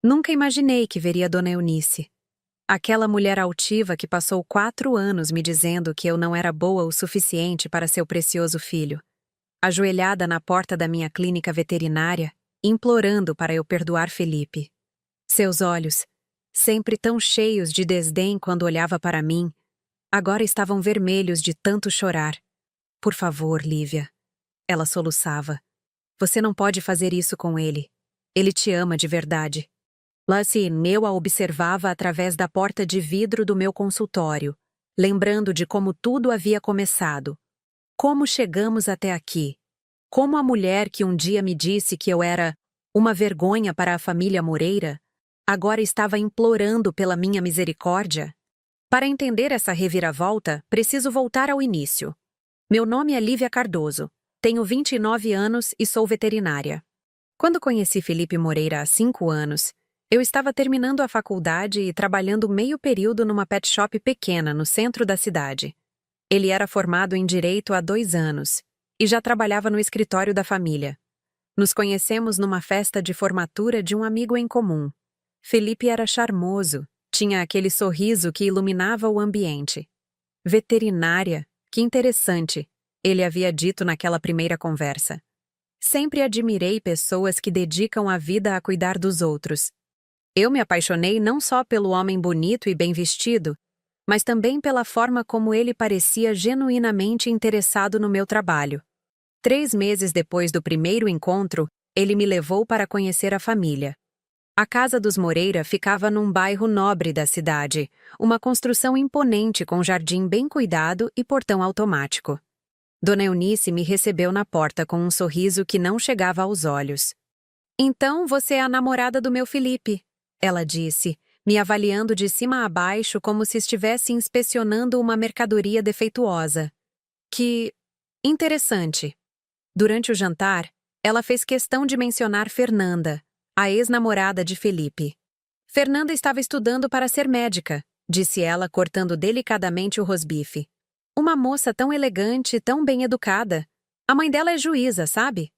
Nunca imaginei que veria Dona Eunice. Aquela mulher altiva que passou 4 anos me dizendo que eu não era boa o suficiente para seu precioso filho. Ajoelhada na porta da minha clínica veterinária, implorando para eu perdoar Felipe. Seus olhos, sempre tão cheios de desdém quando olhava para mim, agora estavam vermelhos de tanto chorar. Por favor, Lívia. Ela soluçava. Você não pode fazer isso com ele. Ele te ama de verdade. Eu a observava através da porta de vidro do meu consultório, lembrando de como tudo havia começado. Como chegamos até aqui? Como a mulher que um dia me disse que eu era uma vergonha para a família Moreira, agora estava implorando pela minha misericórdia? Para entender essa reviravolta, preciso voltar ao início. Meu nome é Lívia Cardoso, tenho 29 anos e sou veterinária. Quando conheci Felipe Moreira há 5 anos, eu estava terminando a faculdade e trabalhando meio período numa pet shop pequena no centro da cidade. Ele era formado em Direito há 2 anos e já trabalhava no escritório da família. Nos conhecemos numa festa de formatura de um amigo em comum. Felipe era charmoso, tinha aquele sorriso que iluminava o ambiente. Veterinária, que interessante, ele havia dito naquela primeira conversa. Sempre admirei pessoas que dedicam a vida a cuidar dos outros. Eu me apaixonei não só pelo homem bonito e bem vestido, mas também pela forma como ele parecia genuinamente interessado no meu trabalho. 3 meses depois do primeiro encontro, ele me levou para conhecer a família. A casa dos Moreira ficava num bairro nobre da cidade, uma construção imponente com jardim bem cuidado e portão automático. Dona Eunice me recebeu na porta com um sorriso que não chegava aos olhos. "Então você é a namorada do meu Felipe", ela disse, me avaliando de cima a baixo como se estivesse inspecionando uma mercadoria defeituosa. Que interessante. Durante o jantar, ela fez questão de mencionar Fernanda, a ex-namorada de Felipe. "Fernanda estava estudando para ser médica", disse ela, cortando delicadamente o rosbife. "Uma moça tão elegante, tão bem educada. A mãe dela é juíza, sabe?"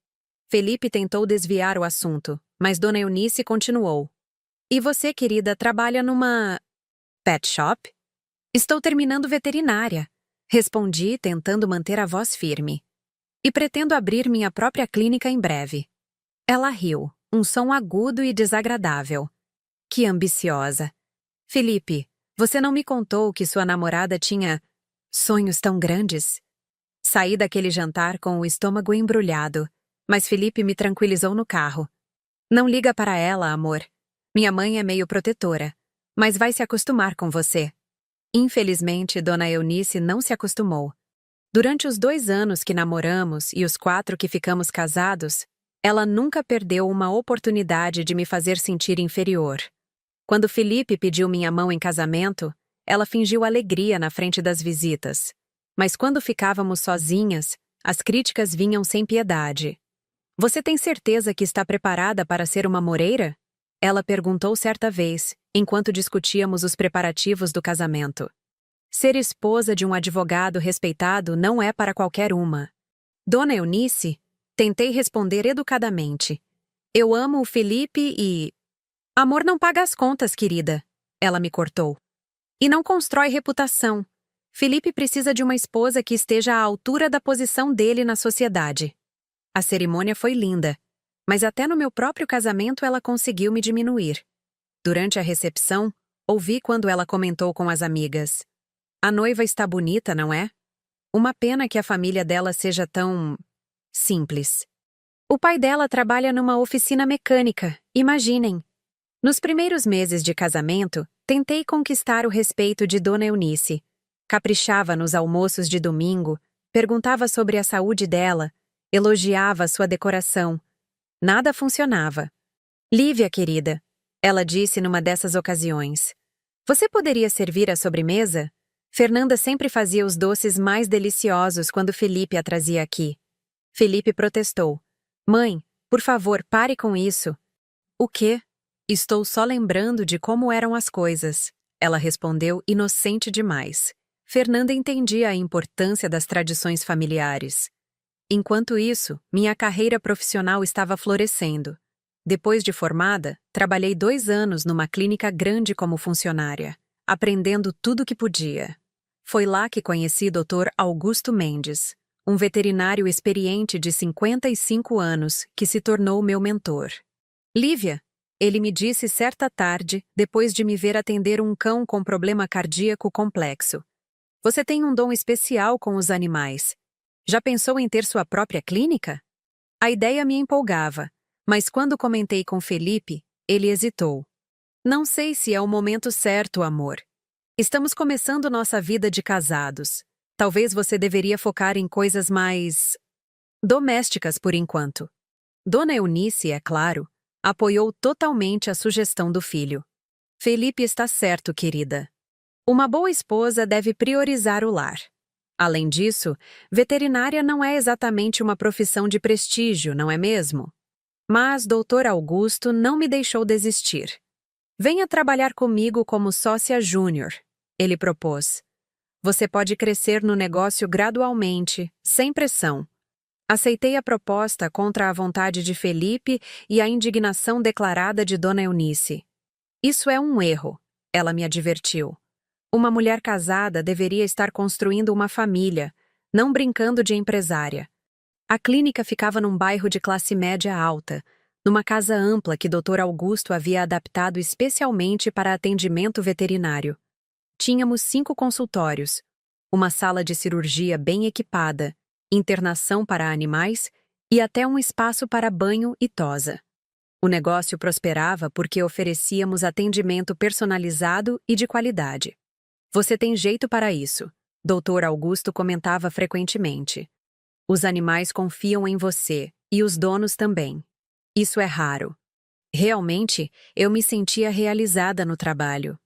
Felipe tentou desviar o assunto, mas Dona Eunice continuou. "E você, querida, trabalha numa pet shop?" "Estou terminando veterinária", respondi, tentando manter a voz firme. "E pretendo abrir minha própria clínica em breve." Ela riu, um som agudo e desagradável. "Que ambiciosa. Felipe, você não me contou que sua namorada tinha sonhos tão grandes?" Saí daquele jantar com o estômago embrulhado, mas Felipe me tranquilizou no carro. "Não liga para ela, amor. Minha mãe é meio protetora, mas vai se acostumar com você." Infelizmente, Dona Eunice não se acostumou. Durante os 2 anos que namoramos e os 4 que ficamos casados, ela nunca perdeu uma oportunidade de me fazer sentir inferior. Quando Felipe pediu minha mão em casamento, ela fingiu alegria na frente das visitas. Mas quando ficávamos sozinhas, as críticas vinham sem piedade. "Você tem certeza que está preparada para ser uma Moreira?" Ela perguntou certa vez, enquanto discutíamos os preparativos do casamento. Ser esposa de um advogado respeitado não é para qualquer uma. "Dona Eunice", tentei responder educadamente. "Eu amo o Felipe e..." "Amor não paga as contas, querida", ela me cortou. "E não constrói reputação. Felipe precisa de uma esposa que esteja à altura da posição dele na sociedade." A cerimônia foi linda, mas até no meu próprio casamento ela conseguiu me diminuir. Durante a recepção, ouvi quando ela comentou com as amigas. "A noiva está bonita, não é? Uma pena que a família dela seja tão simples. O pai dela trabalha numa oficina mecânica, imaginem." Nos primeiros meses de casamento, tentei conquistar o respeito de Dona Eunice. Caprichava nos almoços de domingo, perguntava sobre a saúde dela, elogiava sua decoração. Nada funcionava. "Lívia, querida", ela disse numa dessas ocasiões. "Você poderia servir a sobremesa? Fernanda sempre fazia os doces mais deliciosos quando Felipe a trazia aqui." Felipe protestou. "Mãe, por favor, pare com isso." "O quê?" "Estou só lembrando de como eram as coisas", ela respondeu, inocente demais. Fernanda entendia a importância das tradições familiares. Enquanto isso, minha carreira profissional estava florescendo. Depois de formada, trabalhei 2 anos numa clínica grande como funcionária, aprendendo tudo o que podia. Foi lá que conheci Dr. Augusto Mendes, um veterinário experiente de 55 anos que se tornou meu mentor. Lívia, ele me disse certa tarde, depois de me ver atender um cão com problema cardíaco complexo. Você tem um dom especial com os animais. Já pensou em ter sua própria clínica? A ideia me empolgava, mas quando comentei com Felipe, ele hesitou. Não sei se é o momento certo, amor. Estamos começando nossa vida de casados. Talvez você deveria focar em coisas mais domésticas por enquanto. Dona Eunice, é claro, apoiou totalmente a sugestão do filho. Felipe está certo, querida. Uma boa esposa deve priorizar o lar. Além disso, veterinária não é exatamente uma profissão de prestígio, não é mesmo? Mas Dr. Augusto não me deixou desistir. Venha trabalhar comigo como sócia júnior, ele propôs. Você pode crescer no negócio gradualmente, sem pressão. Aceitei a proposta contra a vontade de Felipe e a indignação declarada de Dona Eunice. Isso é um erro, ela me advertiu. Uma mulher casada deveria estar construindo uma família, não brincando de empresária. A clínica ficava num bairro de classe média alta, numa casa ampla que Dr. Augusto havia adaptado especialmente para atendimento veterinário. Tínhamos 5 consultórios, uma sala de cirurgia bem equipada, internação para animais e até um espaço para banho e tosa. O negócio prosperava porque oferecíamos atendimento personalizado e de qualidade. Você tem jeito para isso, Dr. Augusto comentava frequentemente. Os animais confiam em você, e os donos também. Isso é raro. Realmente, eu me sentia realizada no trabalho.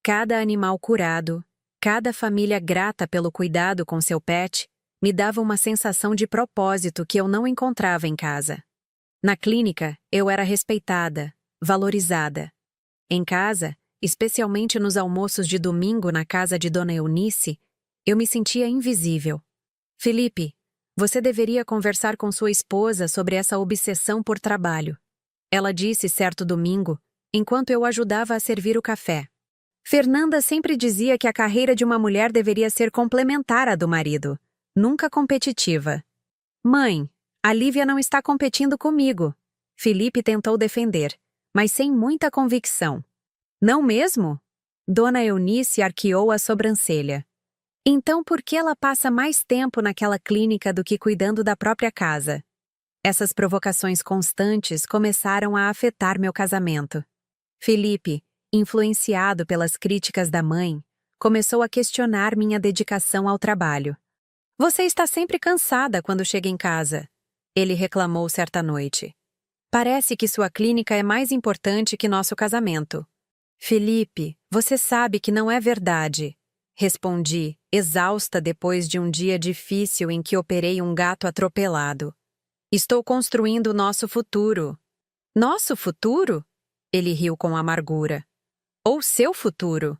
Cada animal curado, cada família grata pelo cuidado com seu pet, me dava uma sensação de propósito que eu não encontrava em casa. Na clínica, eu era respeitada, valorizada. Em casa, especialmente nos almoços de domingo na casa de Dona Eunice, eu me sentia invisível. Felipe, você deveria conversar com sua esposa sobre essa obsessão por trabalho. Ela disse certo domingo, enquanto eu ajudava a servir o café. Fernanda sempre dizia que a carreira de uma mulher deveria ser complementar à do marido, nunca competitiva. Mãe, a Lívia não está competindo comigo. Felipe tentou defender, mas sem muita convicção. Não mesmo? Dona Eunice arqueou a sobrancelha. Então por que ela passa mais tempo naquela clínica do que cuidando da própria casa? Essas provocações constantes começaram a afetar meu casamento. Felipe, influenciado pelas críticas da mãe, começou a questionar minha dedicação ao trabalho. Você está sempre cansada quando chega em casa, ele reclamou certa noite. Parece que sua clínica é mais importante que nosso casamento. Felipe, você sabe que não é verdade, respondi, exausta depois de um dia difícil em que operei um gato atropelado. Estou construindo nosso futuro. Nosso futuro? Ele riu com amargura. Ou seu futuro?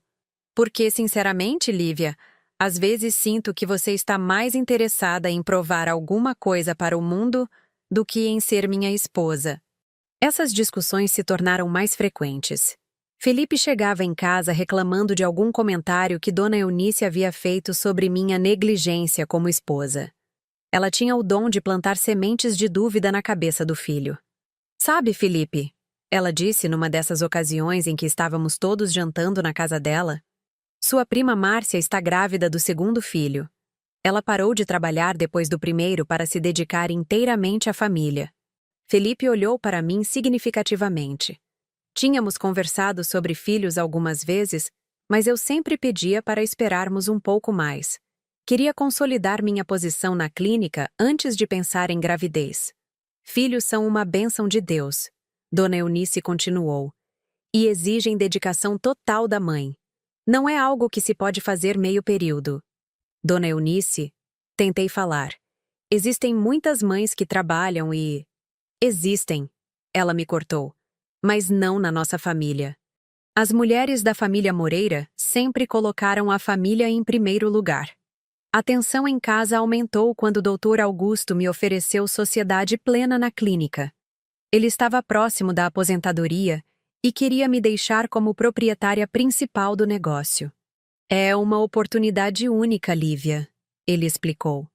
Porque, sinceramente, Lívia, às vezes sinto que você está mais interessada em provar alguma coisa para o mundo do que em ser minha esposa. Essas discussões se tornaram mais frequentes. Felipe chegava em casa reclamando de algum comentário que Dona Eunice havia feito sobre minha negligência como esposa. Ela tinha o dom de plantar sementes de dúvida na cabeça do filho. Sabe, Felipe, ela disse numa dessas ocasiões em que estávamos todos jantando na casa dela, sua prima Márcia está grávida do segundo filho. Ela parou de trabalhar depois do primeiro para se dedicar inteiramente à família. Felipe olhou para mim significativamente. Tínhamos conversado sobre filhos algumas vezes, mas eu sempre pedia para esperarmos um pouco mais. Queria consolidar minha posição na clínica antes de pensar em gravidez. Filhos são uma bênção de Deus, Dona Eunice continuou, e exigem dedicação total da mãe. Não é algo que se pode fazer meio período. Dona Eunice, tentei falar. Existem muitas mães que trabalham e... Existem, ela me cortou. Mas não na nossa família. As mulheres da família Moreira sempre colocaram a família em primeiro lugar. A tensão em casa aumentou quando o Dr. Augusto me ofereceu sociedade plena na clínica. Ele estava próximo da aposentadoria e queria me deixar como proprietária principal do negócio. É uma oportunidade única, Lívia, ele explicou.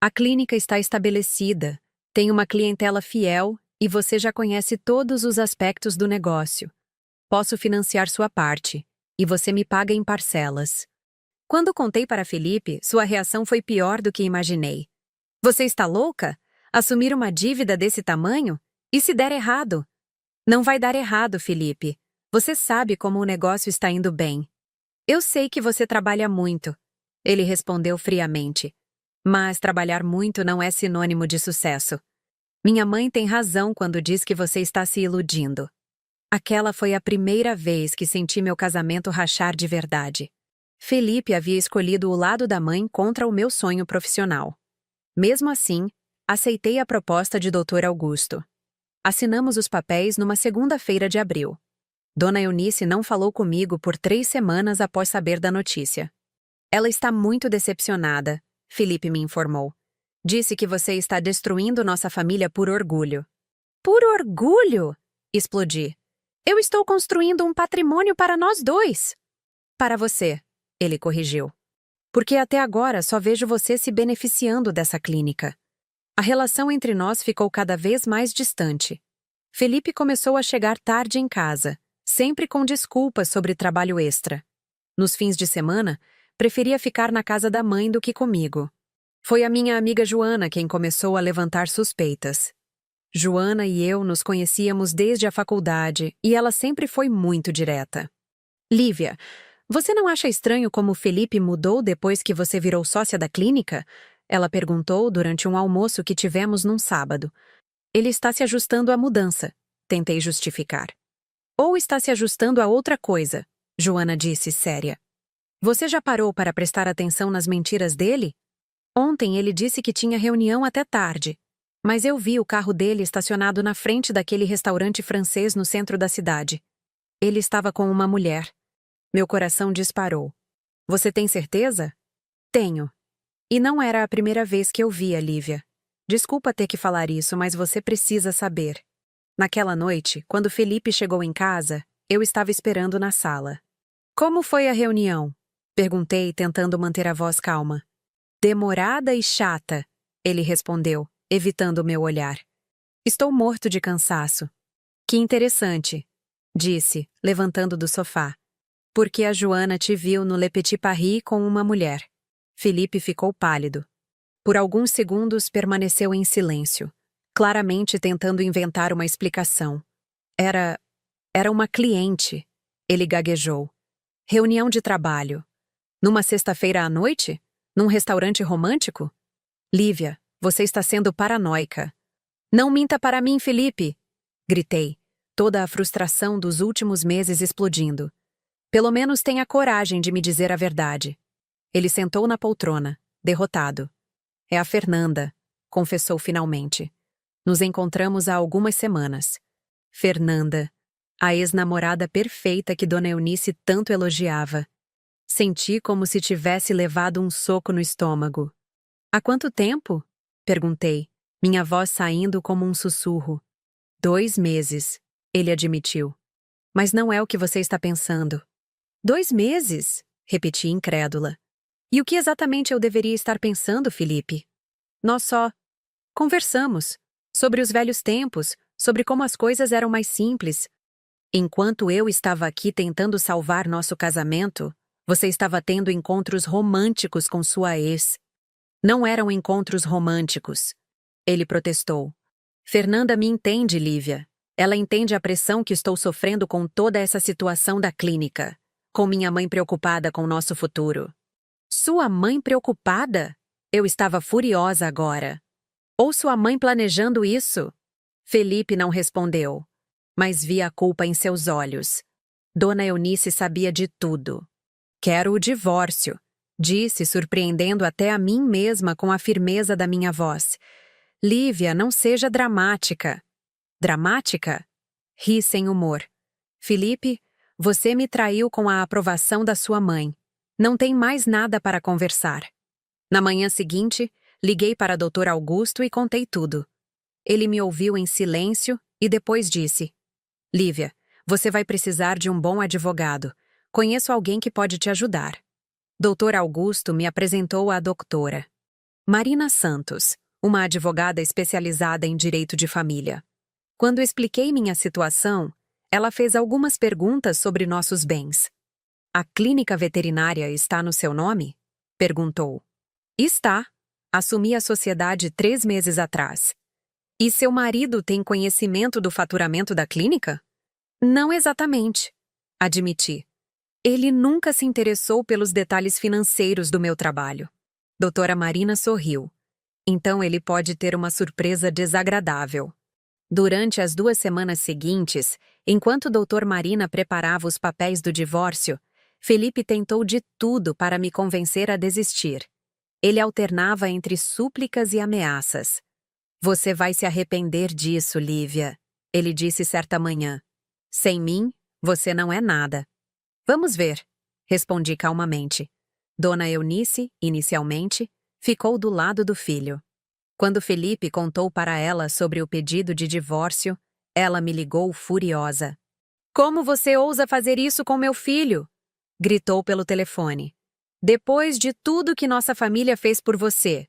A clínica está estabelecida, tem uma clientela fiel e você já conhece todos os aspectos do negócio. Posso financiar sua parte, e você me paga em parcelas. Quando contei para Felipe, sua reação foi pior do que imaginei. Você está louca? Assumir uma dívida desse tamanho? E se der errado? Não vai dar errado, Felipe. Você sabe como o negócio está indo bem. Eu sei que você trabalha muito, ele respondeu friamente. Mas trabalhar muito não é sinônimo de sucesso. Minha mãe tem razão quando diz que você está se iludindo. Aquela foi a primeira vez que senti meu casamento rachar de verdade. Felipe havia escolhido o lado da mãe contra o meu sonho profissional. Mesmo assim, aceitei a proposta de Dr. Augusto. Assinamos os papéis numa segunda-feira de abril. Dona Eunice não falou comigo por 3 semanas após saber da notícia. Ela está muito decepcionada, Felipe me informou. Disse que você está destruindo nossa família por orgulho. Por orgulho? Explodi. Eu estou construindo um patrimônio para nós dois. Para você, ele corrigiu. Porque até agora só vejo você se beneficiando dessa clínica. A relação entre nós ficou cada vez mais distante. Felipe começou a chegar tarde em casa, sempre com desculpas sobre trabalho extra. Nos fins de semana, preferia ficar na casa da mãe do que comigo. Foi a minha amiga Joana quem começou a levantar suspeitas. Joana e eu nos conhecíamos desde a faculdade e ela sempre foi muito direta. Lívia, você não acha estranho como Felipe mudou depois que você virou sócia da clínica? Ela perguntou durante um almoço que tivemos num sábado. Ele está se ajustando à mudança, tentei justificar. Ou está se ajustando a outra coisa, Joana disse séria. Você já parou para prestar atenção nas mentiras dele? Ontem ele disse que tinha reunião até tarde, mas eu vi o carro dele estacionado na frente daquele restaurante francês no centro da cidade. Ele estava com uma mulher. Meu coração disparou. Você tem certeza? Tenho. E não era a primeira vez que eu via, Lívia. Desculpa ter que falar isso, mas você precisa saber. Naquela noite, quando Felipe chegou em casa, eu estava esperando na sala. Como foi a reunião? Perguntei, tentando manter a voz calma. Demorada e chata, ele respondeu, evitando meu olhar. Estou morto de cansaço. Que interessante, disse, levantando do sofá. Porque a Joana te viu no Le Petit Paris com uma mulher. Felipe ficou pálido. Por alguns segundos permaneceu em silêncio, claramente tentando inventar uma explicação. Era uma cliente, ele gaguejou. Reunião de trabalho. Numa sexta-feira à noite? Num restaurante romântico? Lívia, você está sendo paranoica. Não minta para mim, Felipe! Gritei, toda a frustração dos últimos meses explodindo. Pelo menos tenha coragem de me dizer a verdade. Ele sentou na poltrona, derrotado. É a Fernanda, confessou finalmente. Nos encontramos há algumas semanas. Fernanda, a ex-namorada perfeita que Dona Eunice tanto elogiava. Senti como se tivesse levado um soco no estômago. Há quanto tempo? Perguntei, minha voz saindo como um sussurro. 2 meses, ele admitiu. Mas não é o que você está pensando. 2 meses? Repeti incrédula. E o que exatamente eu deveria estar pensando, Felipe? Nós só conversamos sobre os velhos tempos, sobre como as coisas eram mais simples. Enquanto eu estava aqui tentando salvar nosso casamento, você estava tendo encontros românticos com sua ex. Não eram encontros românticos. Ele protestou. Fernanda me entende, Lívia. Ela entende a pressão que estou sofrendo com toda essa situação da clínica, com minha mãe preocupada com nosso futuro. Sua mãe preocupada? Eu estava furiosa agora. Ou sua mãe planejando isso? Felipe não respondeu, mas vi a culpa em seus olhos. Dona Eunice sabia de tudo. Quero o divórcio, disse, surpreendendo até a mim mesma com a firmeza da minha voz. Lívia, não seja dramática. Dramática? Ri sem humor. Felipe, você me traiu com a aprovação da sua mãe. Não tem mais nada para conversar. Na manhã seguinte, liguei para Dr. Augusto e contei tudo. Ele me ouviu em silêncio E depois disse: Lívia, você vai precisar de um bom advogado. Conheço alguém que pode te ajudar. Doutor Augusto me apresentou à doutora Marina Santos, uma advogada especializada em direito de família. Quando expliquei minha situação, ela fez algumas perguntas sobre nossos bens. A clínica veterinária está no seu nome? Perguntou. Está. Assumi a sociedade 3 meses atrás. E seu marido tem conhecimento do faturamento da clínica? Não exatamente, admiti. Ele nunca se interessou pelos detalhes financeiros do meu trabalho. Doutora Marina sorriu. Então ele pode ter uma surpresa desagradável. Durante as 2 semanas seguintes, enquanto Doutor Marina preparava os papéis do divórcio, Felipe tentou de tudo para me convencer a desistir. Ele alternava entre súplicas e ameaças. Você vai se arrepender disso, Lívia, ele disse certa manhã. Sem mim, você não é nada. Vamos ver, respondi calmamente. Dona Eunice, inicialmente, ficou do lado do filho. Quando Felipe contou para ela sobre o pedido de divórcio, ela me ligou furiosa. Como você ousa fazer isso com meu filho? Gritou pelo telefone. Depois de tudo que nossa família fez por você.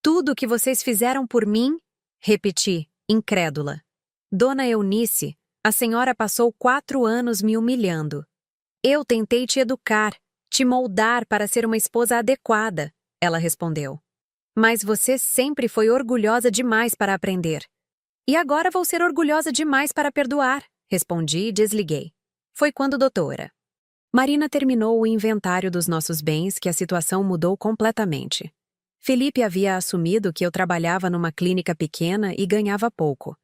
Tudo que vocês fizeram por mim? Repeti, incrédula. Dona Eunice, a senhora passou 4 anos me humilhando. Eu tentei te educar, te moldar para ser uma esposa adequada, ela respondeu. Mas você sempre foi orgulhosa demais para aprender. E agora vou ser orgulhosa demais para perdoar, respondi e desliguei. Foi quando doutora Marina terminou o inventário dos nossos bens que a situação mudou completamente. Felipe havia assumido que eu trabalhava numa clínica pequena e ganhava pouco.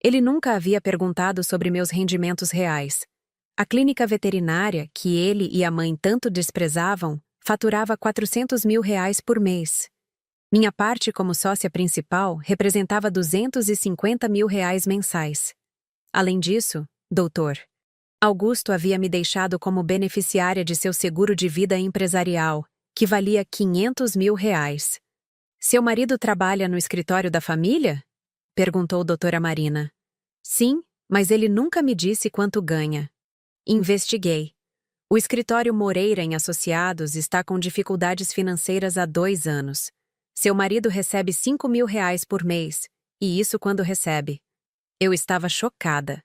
Ele nunca havia perguntado sobre meus rendimentos reais. A clínica veterinária, que ele e a mãe tanto desprezavam, faturava R$ 400 mil por mês. Minha parte como sócia principal representava R$ 250 mil mensais. Além disso, doutor Augusto havia me deixado como beneficiária de seu seguro de vida empresarial, que valia R$ 500 mil. Seu marido trabalha no escritório da família? Perguntou doutora Marina. Sim, mas ele nunca me disse quanto ganha. Investiguei. O escritório Moreira em Associados está com dificuldades financeiras há 2 anos. Seu marido recebe R$ 5 mil por mês, e isso quando recebe. Eu estava chocada.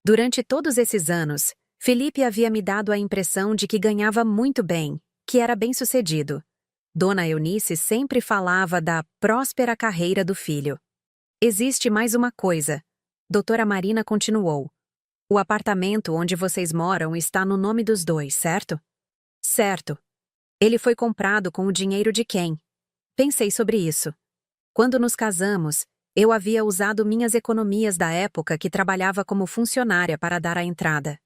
Durante todos esses anos, Felipe havia me dado a impressão de que ganhava muito bem, que era bem-sucedido. Dona Eunice sempre falava da próspera carreira do filho. Existe mais uma coisa. Doutora Marina continuou. O apartamento onde vocês moram está no nome dos 2, certo? Certo. Ele foi comprado com o dinheiro de quem? Pensei sobre isso. Quando nos casamos, eu havia usado minhas economias da época que trabalhava como funcionária para dar a entrada.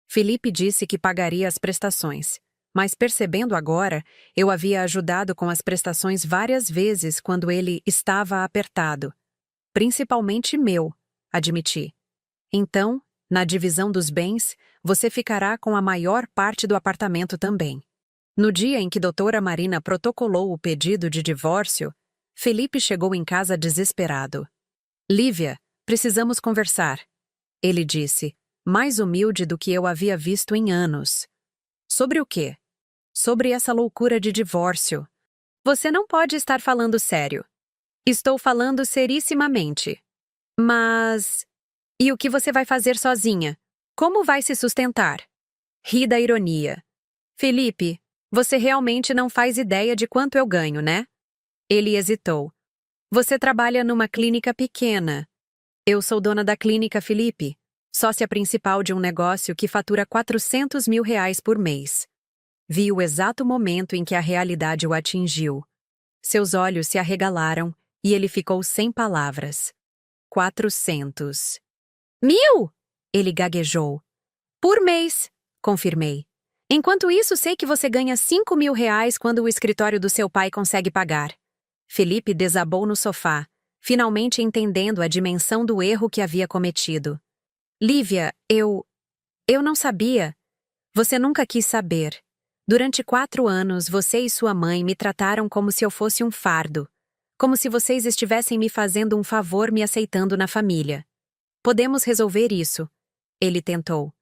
Felipe disse que pagaria as prestações, mas percebendo agora, eu havia ajudado com as prestações várias vezes quando ele estava apertado. Principalmente meu, admiti. Então, na divisão dos bens, você ficará com a maior parte do apartamento também. No dia em que doutora Marina protocolou o pedido de divórcio, Felipe chegou em casa desesperado. Lívia, precisamos conversar. Ele disse, mais humilde do que eu havia visto em anos. Sobre o quê? Sobre essa loucura de divórcio. Você não pode estar falando sério. Estou falando serissimamente. Mas... E o que você vai fazer sozinha? Como vai se sustentar? Ri da ironia. Felipe, você realmente não faz ideia de quanto eu ganho, né? Ele hesitou. Você trabalha numa clínica pequena. Eu sou dona da clínica, Felipe, sócia principal de um negócio que fatura R$ 400 mil por mês. Vi o exato momento em que a realidade o atingiu. Seus olhos se arregalaram e ele ficou sem palavras. 400. Mil! Ele gaguejou. Por mês, confirmei. Enquanto isso, sei que você ganha R$ 5 mil quando o escritório do seu pai consegue pagar. Felipe desabou no sofá, finalmente entendendo a dimensão do erro que havia cometido. Lívia, eu não sabia. Você nunca quis saber. Durante 4 anos, você e sua mãe me trataram como se eu fosse um fardo. Como se vocês estivessem me fazendo um favor me aceitando na família. Podemos resolver isso. Ele tentou.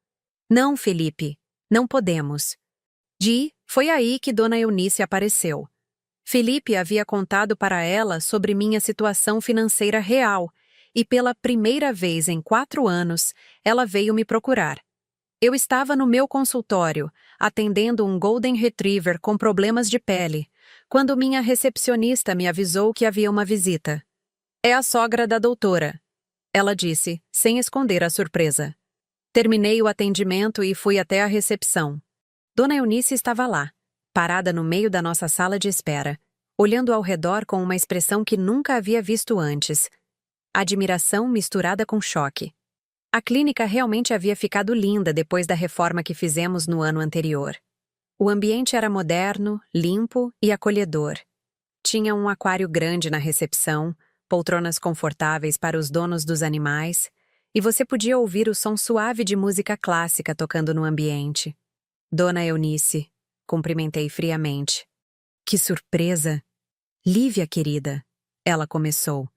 Não, Felipe, não podemos. Foi aí que Dona Eunice apareceu. Felipe havia contado para ela sobre minha situação financeira real e pela primeira vez em 4 anos, ela veio me procurar. Eu estava no meu consultório, atendendo um Golden Retriever com problemas de pele, quando minha recepcionista me avisou que havia uma visita. É a sogra da doutora, ela disse, sem esconder a surpresa. Terminei o atendimento e fui até a recepção. Dona Eunice estava lá, parada no meio da nossa sala de espera, olhando ao redor com uma expressão que nunca havia visto antes. Admiração misturada com choque. A clínica realmente havia ficado linda depois da reforma que fizemos no ano anterior. O ambiente era moderno, limpo e acolhedor. Tinha um aquário grande na recepção, poltronas confortáveis para os donos dos animais, e você podia ouvir o som suave de música clássica tocando no ambiente. Dona Eunice, cumprimentei friamente. Que surpresa! Lívia, querida, ela começou.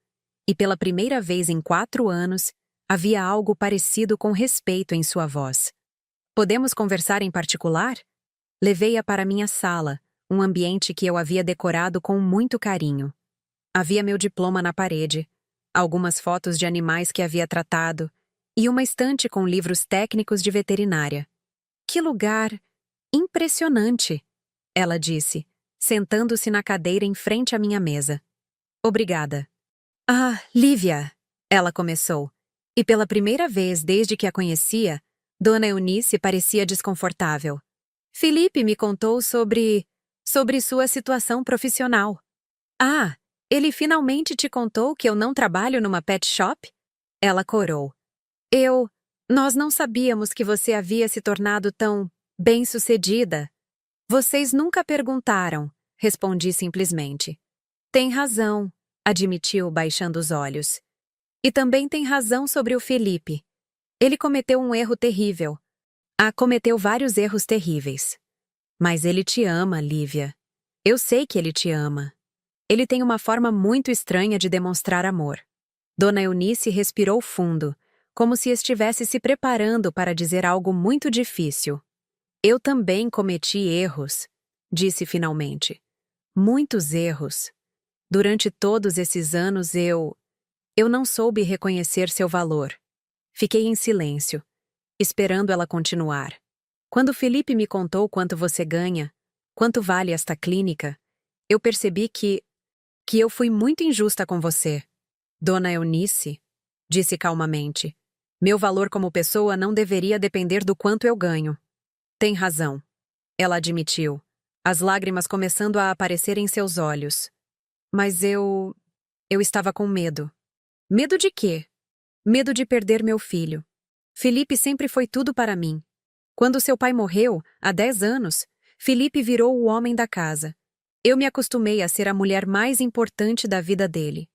E pela primeira vez em 4 anos, havia algo parecido com respeito em sua voz. Podemos conversar em particular? Levei-a para minha sala, um ambiente que eu havia decorado com muito carinho. Havia meu diploma na parede, algumas fotos de animais que havia tratado e uma estante com livros técnicos de veterinária. Que lugar impressionante, ela disse, sentando-se na cadeira em frente à minha mesa. Obrigada. Ah, Lívia, ela começou. E pela primeira vez desde que a conhecia, Dona Eunice parecia desconfortável. Felipe me contou sobre sua situação profissional. Ah, ele finalmente te contou que eu não trabalho numa pet shop? Ela corou. Nós não sabíamos que você havia se tornado tão bem-sucedida. Vocês nunca perguntaram, respondi simplesmente. Tem razão, admitiu baixando os olhos. E também tem razão sobre o Felipe. Ele cometeu um erro terrível. Cometeu vários erros terríveis. Mas ele te ama, Lívia. Eu sei que ele te ama. Ele tem uma forma muito estranha de demonstrar amor. Dona Eunice respirou fundo, como se estivesse se preparando para dizer algo muito difícil. Eu também cometi erros, disse finalmente. Muitos erros. Durante todos esses anos eu não soube reconhecer seu valor. Fiquei em silêncio, esperando ela continuar. Quando Felipe me contou quanto você ganha, quanto vale esta clínica, eu percebi que eu fui muito injusta com você. Dona Eunice, disse calmamente, meu valor como pessoa não deveria depender do quanto eu ganho. Tem razão, ela admitiu, as lágrimas começando a aparecer em seus olhos. Mas eu estava com medo. Medo de quê? Medo de perder meu filho. Felipe sempre foi tudo para mim. Quando seu pai morreu, há 10 anos, Felipe virou o homem da casa. Eu me acostumei a ser a mulher mais importante da vida dele.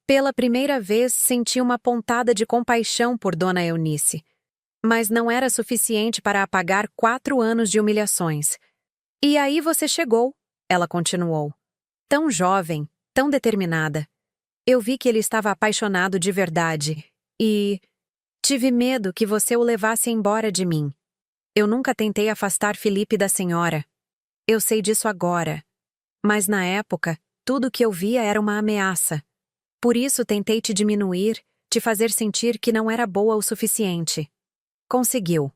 Pela primeira vez senti uma pontada de compaixão por Dona Eunice. Mas não era suficiente para apagar 4 anos de humilhações. E aí você chegou, ela continuou. Tão jovem, tão determinada. Eu vi que ele estava apaixonado de verdade. E tive medo que você o levasse embora de mim. Eu nunca tentei afastar Felipe da senhora. Eu sei disso agora. Mas na época, tudo que eu via era uma ameaça. Por isso tentei te diminuir, te fazer sentir que não era boa o suficiente. Conseguiu.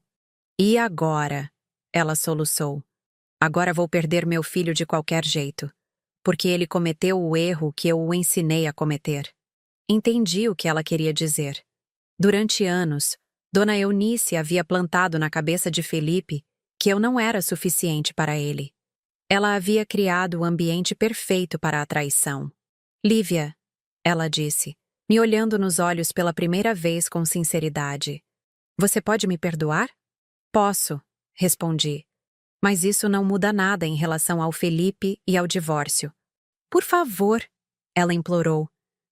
E agora? Ela soluçou. Agora vou perder meu filho de qualquer jeito. Porque ele cometeu o erro que eu o ensinei a cometer. Entendi o que ela queria dizer. Durante anos, Dona Eunice havia plantado na cabeça de Felipe que eu não era suficiente para ele. Ela havia criado o ambiente perfeito para a traição. Lívia, ela disse, me olhando nos olhos pela primeira vez com sinceridade. Você pode me perdoar? Posso, respondi. Mas isso não muda nada em relação ao Felipe e ao divórcio. Por favor, ela implorou.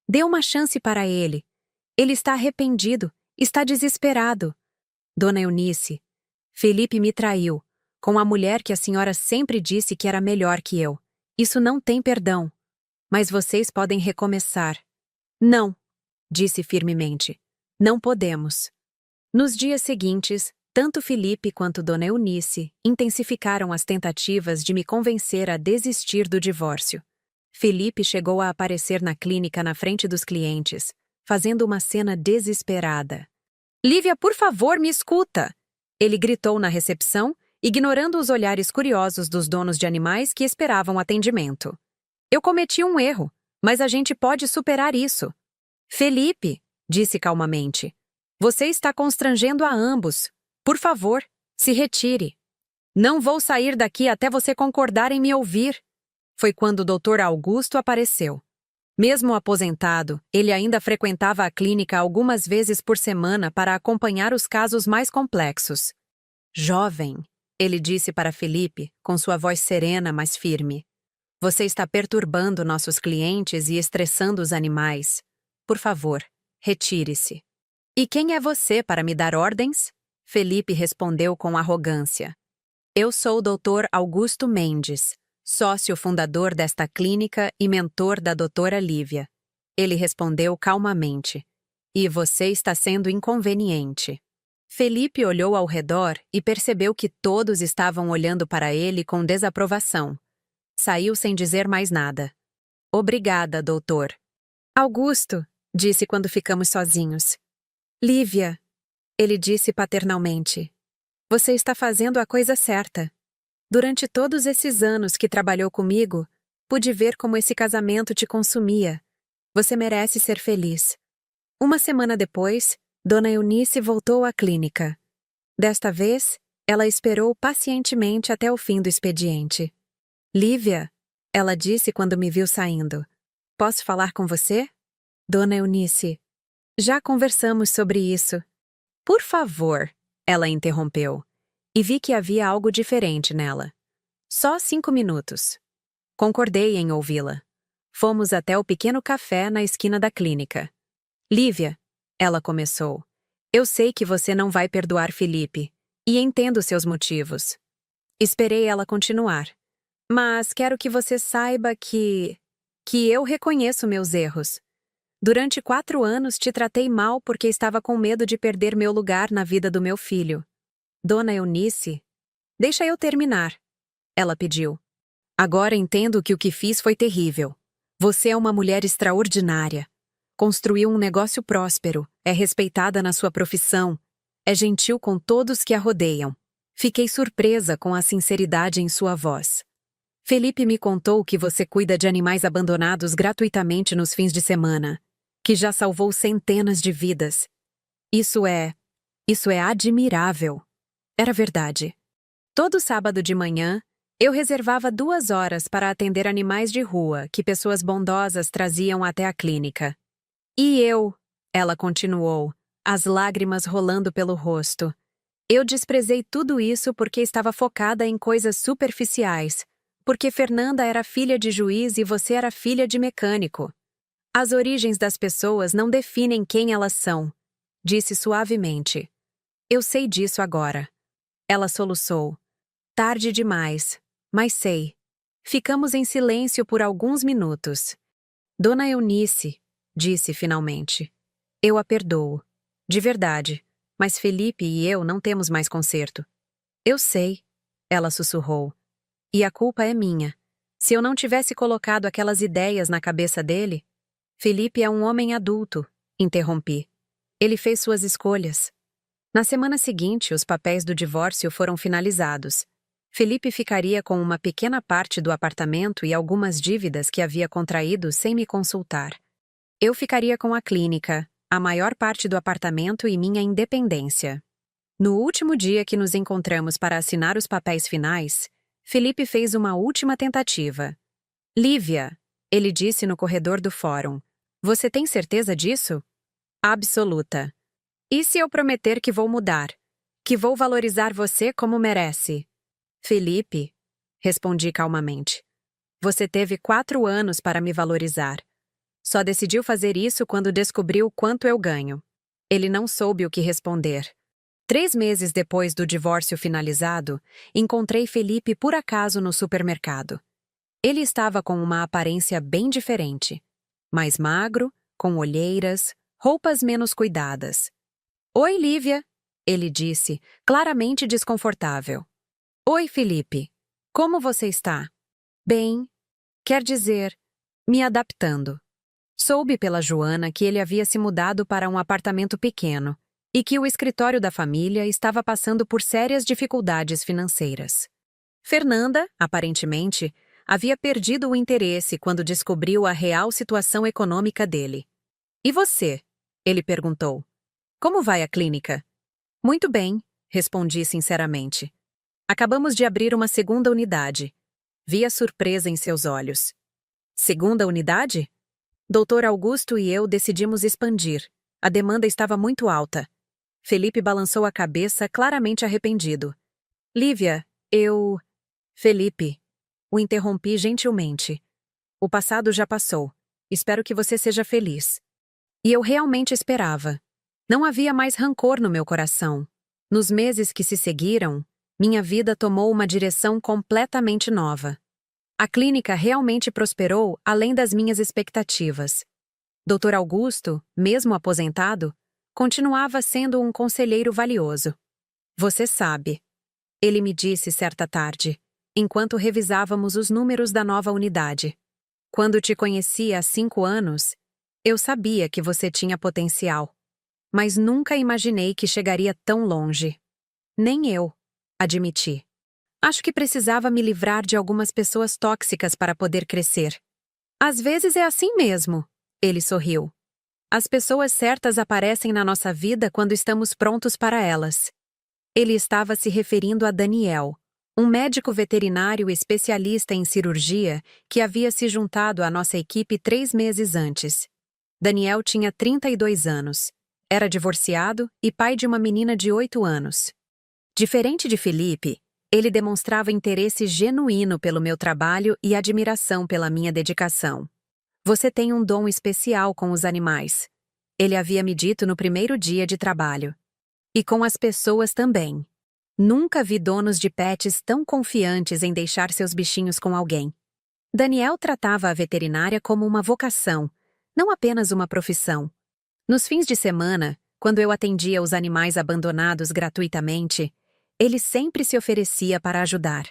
Dê uma chance para ele. Ele está arrependido, está desesperado. Dona Eunice, Felipe me traiu, com a mulher que a senhora sempre disse que era melhor que eu. Isso não tem perdão. Mas vocês podem recomeçar. Não, disse firmemente. Não podemos. Nos dias seguintes, tanto Felipe quanto Dona Eunice intensificaram as tentativas de me convencer a desistir do divórcio. Felipe chegou a aparecer na clínica na frente dos clientes, fazendo uma cena desesperada. "Lívia, por favor, me escuta!" Ele gritou na recepção, ignorando os olhares curiosos dos donos de animais que esperavam atendimento. "Eu cometi um erro, mas a gente pode superar isso." "Felipe", disse calmamente, "você está constrangendo a ambos. Por favor, se retire." "Não vou sair daqui até você concordar em me ouvir." Foi quando o Dr. Augusto apareceu. Mesmo aposentado, ele ainda frequentava a clínica algumas vezes por semana para acompanhar os casos mais complexos. "Jovem", ele disse para Felipe, com sua voz serena, mas firme, "você está perturbando nossos clientes e estressando os animais. Por favor, retire-se." "E quem é você para me dar ordens?" Felipe respondeu com arrogância. "Eu sou o Dr. Augusto Mendes, sócio fundador desta clínica e mentor da doutora Lívia." Ele respondeu calmamente. "E você está sendo inconveniente." Felipe olhou ao redor e percebeu que todos estavam olhando para ele com desaprovação. Saiu sem dizer mais nada. "Obrigada, doutor." "Augusto", disse quando ficamos sozinhos. "Lívia", ele disse paternalmente, "você está fazendo a coisa certa. Durante todos esses anos que trabalhou comigo, pude ver como esse casamento te consumia. Você merece ser feliz." Uma semana depois, Dona Eunice voltou à clínica. Desta vez, ela esperou pacientemente até o fim do expediente. "Lívia", ela disse quando me viu saindo, "posso falar com você?" "Dona Eunice, já conversamos sobre isso." "Por favor", ela interrompeu, e vi que havia algo diferente nela. "Só 5 minutos." Concordei em ouvi-la. Fomos até o pequeno café na esquina da clínica. "Lívia", ela começou, "eu sei que você não vai perdoar Felipe, e entendo seus motivos." Esperei ela continuar. "Mas quero que você saiba que eu reconheço meus erros. Durante 4 anos te tratei mal porque estava com medo de perder meu lugar na vida do meu filho." "Dona Eunice, deixa eu terminar", ela pediu. "Agora entendo que o que fiz foi terrível. Você é uma mulher extraordinária. Construiu um negócio próspero, é respeitada na sua profissão, é gentil com todos que a rodeiam. Fiquei surpresa com a sinceridade em sua voz. Felipe me contou que você cuida de animais abandonados gratuitamente nos fins de semana, que já salvou centenas de vidas. Isso é admirável." Era verdade. Todo sábado de manhã, eu reservava 2 horas para atender animais de rua que pessoas bondosas traziam até a clínica. "E eu", ela continuou, as lágrimas rolando pelo rosto, "eu desprezei tudo isso porque estava focada em coisas superficiais, porque Fernanda era filha de juiz e você era filha de mecânico. As origens das pessoas não definem quem elas são", disse suavemente. "Eu sei disso agora." Ela soluçou. "Tarde demais, mas sei." Ficamos em silêncio por alguns minutos. "Dona Eunice", disse finalmente, "eu a perdoo. De verdade. Mas Felipe e eu não temos mais conserto." "Eu sei", ela sussurrou. "E a culpa é minha. Se eu não tivesse colocado aquelas ideias na cabeça dele..." "Felipe é um homem adulto", interrompi. "Ele fez suas escolhas." Na semana seguinte, os papéis do divórcio foram finalizados. Felipe ficaria com uma pequena parte do apartamento e algumas dívidas que havia contraído sem me consultar. Eu ficaria com a clínica, a maior parte do apartamento e minha independência. No último dia que nos encontramos para assinar os papéis finais, Felipe fez uma última tentativa. "Lívia", ele disse no corredor do fórum, "você tem certeza disso?" "Absoluta." "E se eu prometer que vou mudar? Que vou valorizar você como merece?" "Felipe", respondi calmamente, "você teve 4 anos para me valorizar. Só decidiu fazer isso quando descobriu quanto eu ganho." Ele não soube o que responder. 3 meses depois do divórcio finalizado, encontrei Felipe por acaso no supermercado. Ele estava com uma aparência bem diferente. Mais magro, com olheiras, roupas menos cuidadas. Oi, Lívia, ele disse, claramente desconfortável. Oi, Felipe. Como você está? Bem, quer dizer, me adaptando. Soube pela Joana que ele havia se mudado para um apartamento pequeno e que o escritório da família estava passando por sérias dificuldades financeiras. Fernanda, aparentemente, havia perdido o interesse quando descobriu a real situação econômica dele. E você? Ele perguntou. Como vai a clínica? Muito bem, respondi sinceramente. Acabamos de abrir uma segunda unidade. Vi a surpresa em seus olhos. Segunda unidade? Doutor Augusto e eu decidimos expandir. A demanda estava muito alta. Felipe balançou a cabeça, claramente arrependido. Lívia, eu... Felipe. O interrompi gentilmente. O passado já passou. Espero que você seja feliz. E eu realmente esperava. Não havia mais rancor no meu coração. Nos meses que se seguiram, minha vida tomou uma direção completamente nova. A clínica realmente prosperou além das minhas expectativas. Dr. Augusto, mesmo aposentado, continuava sendo um conselheiro valioso. Você sabe, ele me disse certa tarde, enquanto revisávamos os números da nova unidade. Quando te conheci há 5 anos, eu sabia que você tinha potencial, mas nunca imaginei que chegaria tão longe. Nem eu, admiti. Acho que precisava me livrar de algumas pessoas tóxicas para poder crescer. Às vezes é assim mesmo, ele sorriu. As pessoas certas aparecem na nossa vida quando estamos prontos para elas. Ele estava se referindo a Daniel, um médico veterinário especialista em cirurgia que havia se juntado à nossa equipe 3 meses antes. Daniel tinha 32 anos, era divorciado e pai de uma menina de 8 anos. Diferente de Felipe, ele demonstrava interesse genuíno pelo meu trabalho e admiração pela minha dedicação. Você tem um dom especial com os animais. Ele havia me dito no primeiro dia de trabalho. E com as pessoas também. Nunca vi donos de pets tão confiantes em deixar seus bichinhos com alguém. Daniel tratava a veterinária como uma vocação, não apenas uma profissão. Nos fins de semana, quando eu atendia os animais abandonados gratuitamente, ele sempre se oferecia para ajudar.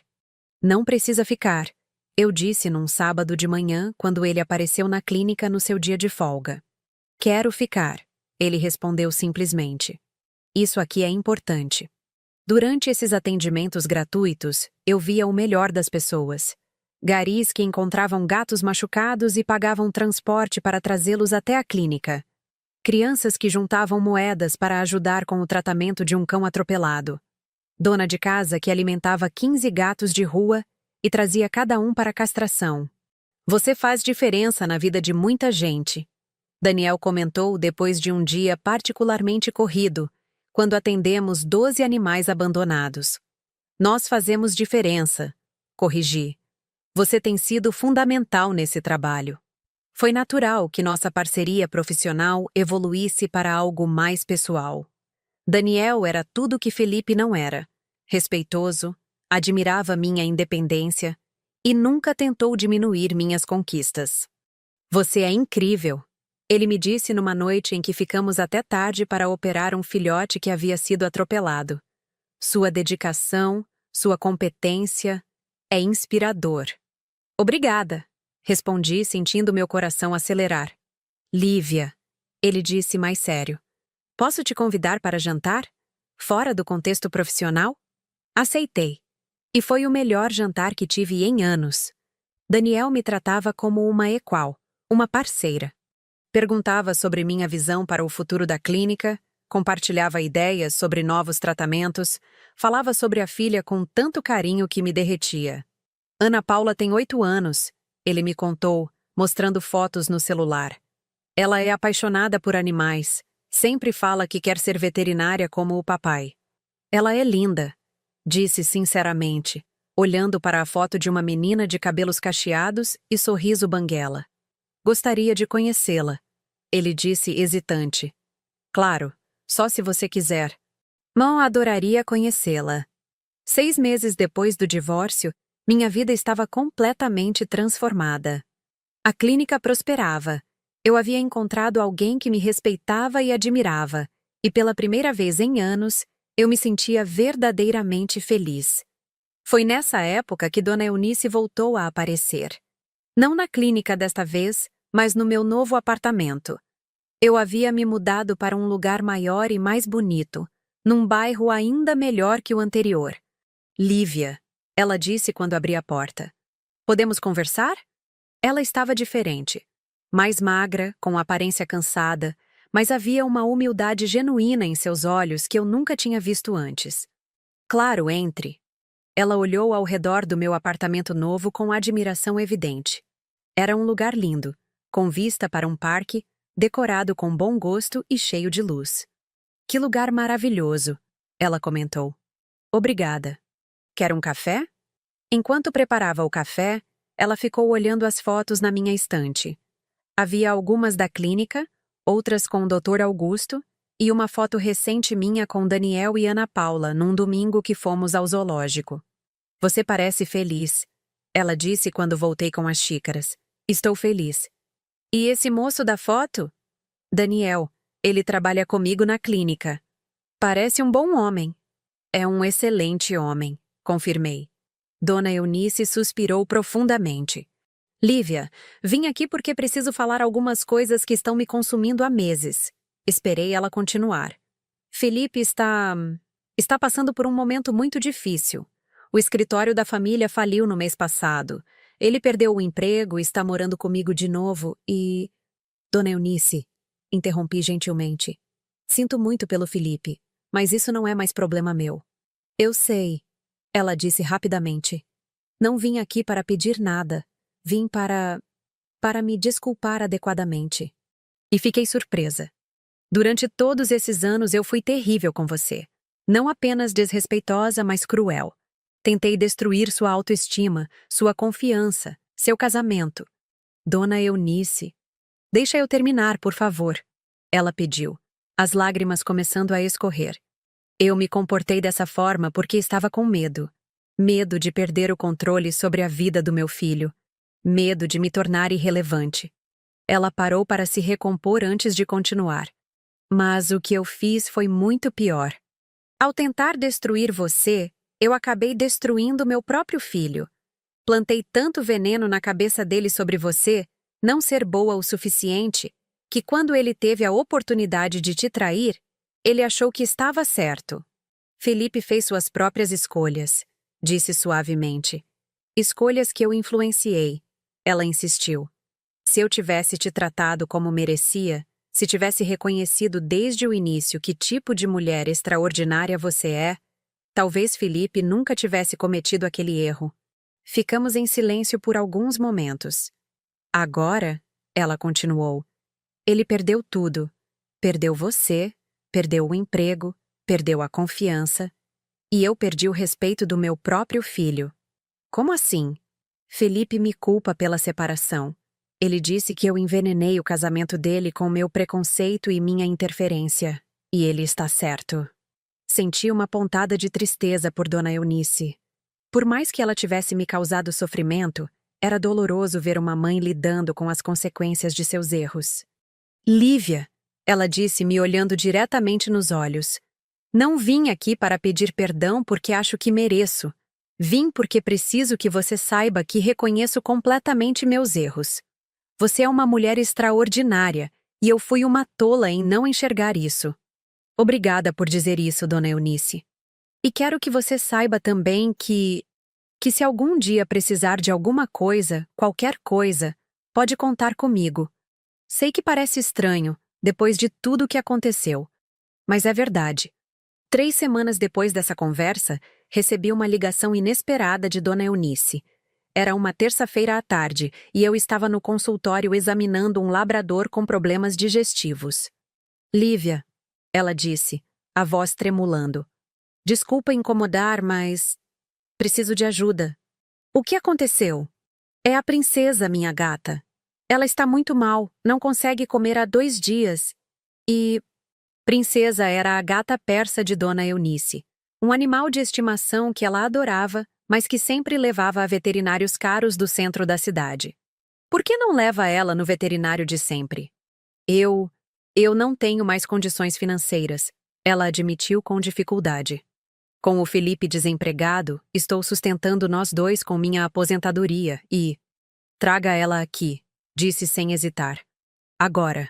Não precisa ficar, eu disse num sábado de manhã quando ele apareceu na clínica no seu dia de folga. Quero ficar, ele respondeu simplesmente. Isso aqui é importante. Durante esses atendimentos gratuitos, eu via o melhor das pessoas. Garis que encontravam gatos machucados e pagavam transporte para trazê-los até a clínica. Crianças que juntavam moedas para ajudar com o tratamento de um cão atropelado. Dona de casa que alimentava 15 gatos de rua e trazia cada um para a castração. Você faz diferença na vida de muita gente, Daniel comentou depois de um dia particularmente corrido, quando atendemos 12 animais abandonados. Nós fazemos diferença, corrigi. Você tem sido fundamental nesse trabalho. Foi natural que nossa parceria profissional evoluísse para algo mais pessoal. Daniel era tudo o que Felipe não era. Respeitoso, admirava minha independência e nunca tentou diminuir minhas conquistas. Você é incrível, ele me disse numa noite em que ficamos até tarde para operar um filhote que havia sido atropelado. Sua dedicação, sua competência, é inspirador. Obrigada, respondi sentindo meu coração acelerar. Lívia, ele disse mais sério. Posso te convidar para jantar? Fora do contexto profissional? Aceitei. E foi o melhor jantar que tive em anos. Daniel me tratava como uma equal, uma parceira. Perguntava sobre minha visão para o futuro da clínica, compartilhava ideias sobre novos tratamentos, falava sobre a filha com tanto carinho que me derretia. Ana Paula tem 8 anos, ele me contou, mostrando fotos no celular. Ela é apaixonada por animais. Sempre fala que quer ser veterinária como o papai. Ela é linda, disse sinceramente, olhando para a foto de uma menina de cabelos cacheados e sorriso banguela. Gostaria de conhecê-la, ele disse hesitante. Claro, só se você quiser. Mão adoraria conhecê-la. 6 meses depois do divórcio, minha vida estava completamente transformada. A clínica prosperava. Eu havia encontrado alguém que me respeitava e admirava, e pela primeira vez em anos, eu me sentia verdadeiramente feliz. Foi nessa época que Dona Eunice voltou a aparecer. Não na clínica desta vez, mas no meu novo apartamento. Eu havia me mudado para um lugar maior e mais bonito, num bairro ainda melhor que o anterior. Lívia, ela disse quando abri a porta. Podemos conversar? Ela estava diferente. Mais magra, com aparência cansada, mas havia uma humildade genuína em seus olhos que eu nunca tinha visto antes. Claro, entre. Ela olhou ao redor do meu apartamento novo com admiração evidente. Era um lugar lindo, com vista para um parque, decorado com bom gosto e cheio de luz. Que lugar maravilhoso, ela comentou. Obrigada. Quer um café? Enquanto preparava o café, ela ficou olhando as fotos na minha estante. Havia algumas da clínica, outras com o Dr. Augusto, e uma foto recente minha com Daniel e Ana Paula num domingo que fomos ao zoológico. Você parece feliz, ela disse quando voltei com as xícaras. Estou feliz. E esse moço da foto? Daniel, ele trabalha comigo na clínica. Parece um bom homem. É um excelente homem, confirmei. Dona Eunice suspirou profundamente. Lívia, vim aqui porque preciso falar algumas coisas que estão me consumindo há meses. Esperei ela continuar. Felipe está passando por um momento muito difícil. O escritório da família faliu no mês passado. Ele perdeu o emprego, está morando comigo de novo e... Dona Eunice, interrompi gentilmente. Sinto muito pelo Felipe, mas isso não é mais problema meu. Eu sei, ela disse rapidamente. Não vim aqui para pedir nada. Vim para me desculpar adequadamente. E fiquei surpresa. Durante todos esses anos eu fui terrível com você. Não apenas desrespeitosa, mas cruel. Tentei destruir sua autoestima, sua confiança, seu casamento. Dona Eunice. Deixa eu terminar, por favor. Ela pediu, as lágrimas começando a escorrer. Eu me comportei dessa forma porque estava com medo. Medo de perder o controle sobre a vida do meu filho. Medo de me tornar irrelevante. Ela parou para se recompor antes de continuar. Mas o que eu fiz foi muito pior. Ao tentar destruir você, eu acabei destruindo meu próprio filho. Plantei tanto veneno na cabeça dele sobre você, não ser boa o suficiente, que quando ele teve a oportunidade de te trair, ele achou que estava certo. Felipe fez suas próprias escolhas, disse suavemente. Escolhas que eu influenciei. Ela insistiu. Se eu tivesse te tratado como merecia, se tivesse reconhecido desde o início que tipo de mulher extraordinária você é, talvez Felipe nunca tivesse cometido aquele erro. Ficamos em silêncio por alguns momentos. Agora, ela continuou, ele perdeu tudo. Perdeu você, perdeu o emprego, perdeu a confiança, e eu perdi o respeito do meu próprio filho. Como assim? Felipe me culpa pela separação. Ele disse que eu envenenei o casamento dele com meu preconceito e minha interferência. E ele está certo. Senti uma pontada de tristeza por Dona Eunice. Por mais que ela tivesse me causado sofrimento, era doloroso ver uma mãe lidando com as consequências de seus erros. Lívia, ela disse me olhando diretamente nos olhos. Não vim aqui para pedir perdão porque acho que mereço. Vim porque preciso que você saiba que reconheço completamente meus erros. Você é uma mulher extraordinária, e eu fui uma tola em não enxergar isso. Obrigada por dizer isso, Dona Eunice. E quero que você saiba também que se algum dia precisar de alguma coisa, qualquer coisa, pode contar comigo. Sei que parece estranho, depois de tudo o que aconteceu, mas é verdade. 3 semanas depois dessa conversa, recebi uma ligação inesperada de Dona Eunice. Era uma terça-feira à tarde e eu estava no consultório examinando um labrador com problemas digestivos. Lívia, ela disse, a voz tremulando. Desculpa incomodar, mas preciso de ajuda. O que aconteceu? É a princesa, minha gata. Ela está muito mal, não consegue comer há 2 dias. E... Princesa era a gata persa de Dona Eunice, um animal de estimação que ela adorava, mas que sempre levava a veterinários caros do centro da cidade. Por que não leva ela no veterinário de sempre? Eu... eu não tenho mais condições financeiras, ela admitiu com dificuldade. Com o Felipe desempregado, estou sustentando nós dois com minha aposentadoria e... Traga ela aqui, disse sem hesitar. Agora.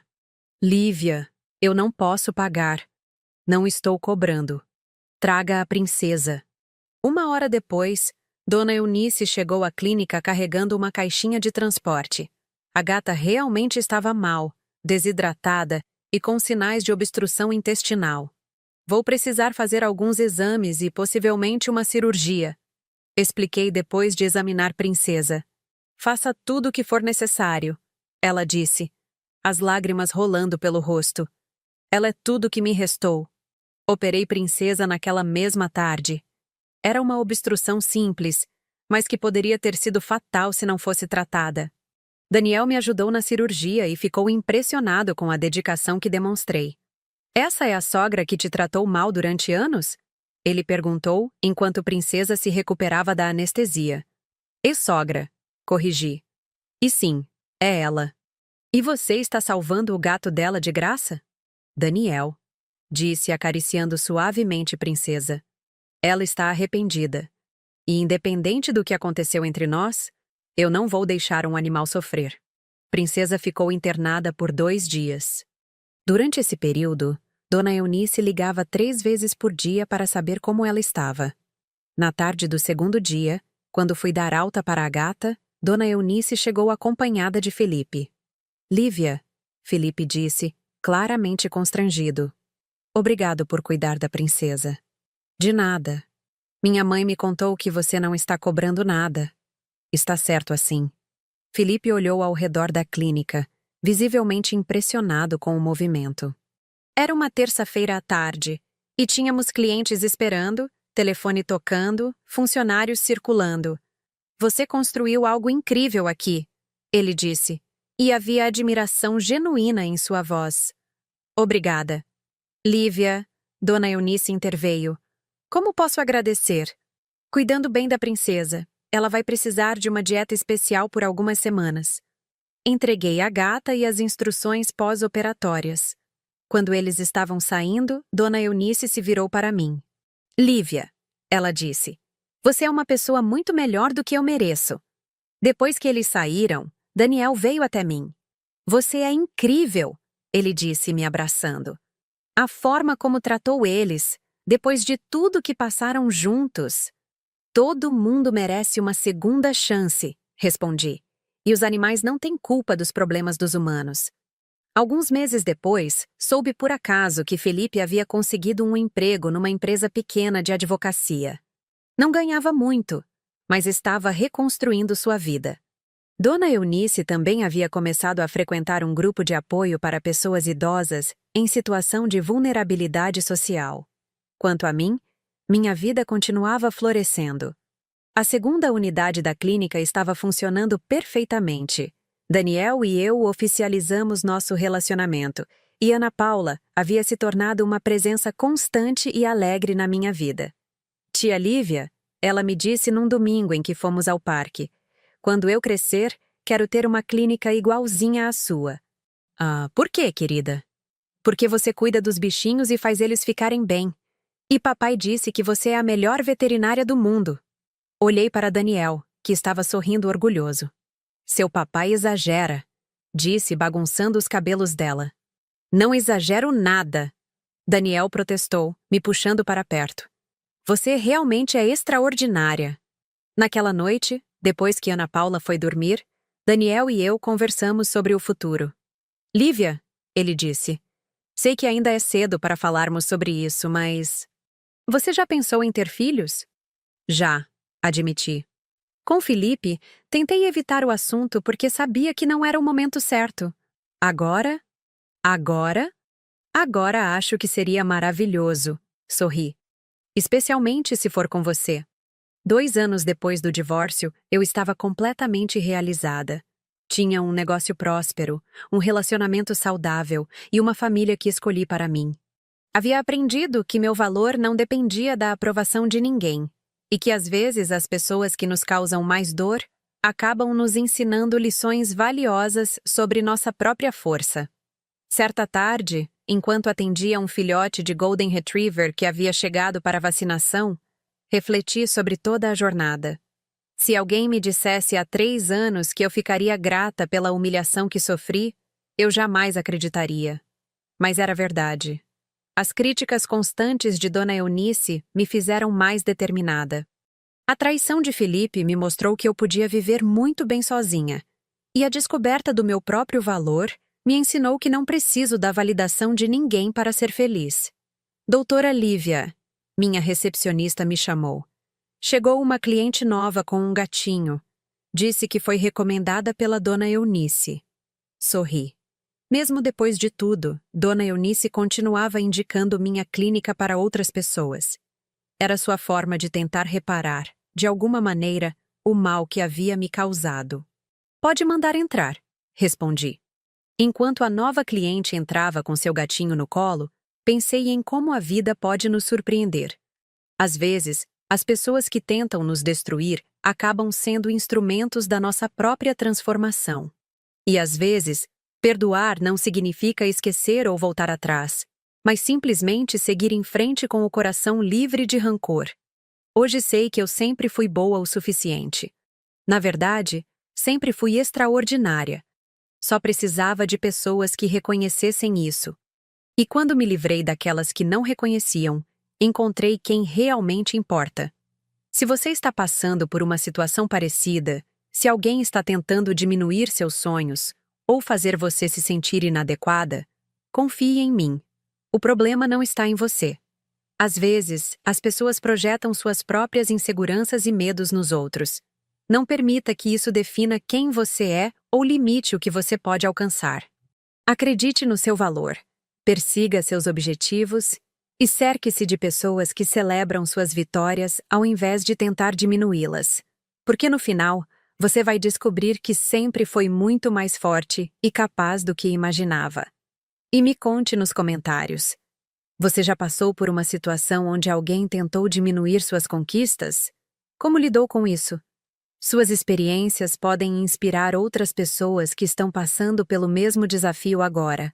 Lívia, eu não posso pagar. Não estou cobrando. Traga a princesa. 1 hora depois, Dona Eunice chegou à clínica carregando uma caixinha de transporte. A gata realmente estava mal, desidratada e com sinais de obstrução intestinal. Vou precisar fazer alguns exames e possivelmente uma cirurgia, expliquei depois de examinar Princesa. Faça tudo o que for necessário, ela disse, as lágrimas rolando pelo rosto. Ela é tudo o que me restou. Operei Princesa naquela mesma tarde. Era uma obstrução simples, mas que poderia ter sido fatal se não fosse tratada. Daniel me ajudou na cirurgia e ficou impressionado com a dedicação que demonstrei. Essa é a sogra que te tratou mal durante anos? Ele perguntou, enquanto Princesa se recuperava da anestesia. Ex-sogra, corrigi. E sim, é ela. E você está salvando o gato dela de graça? Daniel, disse acariciando suavemente Princesa. Ela está arrependida. E independente do que aconteceu entre nós, eu não vou deixar um animal sofrer. Princesa ficou internada por 2 dias. Durante esse período, Dona Eunice ligava 3 vezes por dia para saber como ela estava. Na tarde do 2º dia, quando fui dar alta para a gata, Dona Eunice chegou acompanhada de Felipe. Lívia, Felipe disse, claramente constrangido. Obrigado por cuidar da princesa. De nada. Minha mãe me contou que você não está cobrando nada. Está certo assim. Felipe olhou ao redor da clínica, visivelmente impressionado com o movimento. Era uma terça-feira à tarde, e tínhamos clientes esperando, telefone tocando, funcionários circulando. Você construiu algo incrível aqui, ele disse, e havia admiração genuína em sua voz. Obrigada. Lívia, Dona Eunice interveio. Como posso agradecer? Cuidando bem da princesa. Ela vai precisar de uma dieta especial por algumas semanas. Entreguei a gata e as instruções pós-operatórias. Quando eles estavam saindo, Dona Eunice se virou para mim. Lívia, ela disse, você é uma pessoa muito melhor do que eu mereço. Depois que eles saíram, Daniel veio até mim. Você é incrível, ele disse me abraçando. A forma como tratou eles, depois de tudo que passaram juntos. Todo mundo merece uma segunda chance, respondi. E os animais não têm culpa dos problemas dos humanos. Alguns meses depois, soube por acaso que Felipe havia conseguido um emprego numa empresa pequena de advocacia. Não ganhava muito, mas estava reconstruindo sua vida. Dona Eunice também havia começado a frequentar um grupo de apoio para pessoas idosas em situação de vulnerabilidade social. Quanto a mim, minha vida continuava florescendo. A segunda unidade da clínica estava funcionando perfeitamente. Daniel e eu oficializamos nosso relacionamento, e Ana Paula havia se tornado uma presença constante e alegre na minha vida. Tia Lívia, ela me disse num domingo em que fomos ao parque, quando eu crescer, quero ter uma clínica igualzinha à sua. Ah, por quê, querida? Porque você cuida dos bichinhos e faz eles ficarem bem. E papai disse que você é a melhor veterinária do mundo. Olhei para Daniel, que estava sorrindo orgulhoso. Seu papai exagera, disse bagunçando os cabelos dela. Não exagero nada. Daniel protestou, me puxando para perto. Você realmente é extraordinária. Naquela noite, depois que Ana Paula foi dormir, Daniel e eu conversamos sobre o futuro. Lívia, ele disse, sei que ainda é cedo para falarmos sobre isso, mas... Você já pensou em ter filhos? Já, admiti. Com Felipe, tentei evitar o assunto porque sabia que não era o momento certo. Agora? Agora acho que seria maravilhoso, sorri. Especialmente se for com você. 2 anos depois do divórcio, eu estava completamente realizada. Tinha um negócio próspero, um relacionamento saudável e uma família que escolhi para mim. Havia aprendido que meu valor não dependia da aprovação de ninguém e que às vezes as pessoas que nos causam mais dor acabam nos ensinando lições valiosas sobre nossa própria força. Certa tarde, enquanto atendia um filhote de Golden Retriever que havia chegado para vacinação, refleti sobre toda a jornada. Se alguém me dissesse há 3 anos que eu ficaria grata pela humilhação que sofri, eu jamais acreditaria. Mas era verdade. As críticas constantes de Dona Eunice me fizeram mais determinada. A traição de Felipe me mostrou que eu podia viver muito bem sozinha, e a descoberta do meu próprio valor me ensinou que não preciso da validação de ninguém para ser feliz. Doutora Lívia, minha recepcionista me chamou. Chegou uma cliente nova com um gatinho. Disse que foi recomendada pela Dona Eunice. Sorri. Mesmo depois de tudo, Dona Eunice continuava indicando minha clínica para outras pessoas. Era sua forma de tentar reparar, de alguma maneira, o mal que havia me causado. Pode mandar entrar, respondi. Enquanto a nova cliente entrava com seu gatinho no colo, pensei em como a vida pode nos surpreender. Às vezes, as pessoas que tentam nos destruir acabam sendo instrumentos da nossa própria transformação. E às vezes, perdoar não significa esquecer ou voltar atrás, mas simplesmente seguir em frente com o coração livre de rancor. Hoje sei que eu sempre fui boa o suficiente. Na verdade, sempre fui extraordinária. Só precisava de pessoas que reconhecessem isso. E quando me livrei daquelas que não reconheciam, encontrei quem realmente importa. Se você está passando por uma situação parecida, se alguém está tentando diminuir seus sonhos ou fazer você se sentir inadequada, confie em mim. O problema não está em você. Às vezes, as pessoas projetam suas próprias inseguranças e medos nos outros. Não permita que isso defina quem você é ou limite o que você pode alcançar. Acredite no seu valor, persiga seus objetivos e cerque-se de pessoas que celebram suas vitórias ao invés de tentar diminuí-las. Porque no final, você vai descobrir que sempre foi muito mais forte e capaz do que imaginava. E me conte nos comentários. Você já passou por uma situação onde alguém tentou diminuir suas conquistas? Como lidou com isso? Suas experiências podem inspirar outras pessoas que estão passando pelo mesmo desafio agora.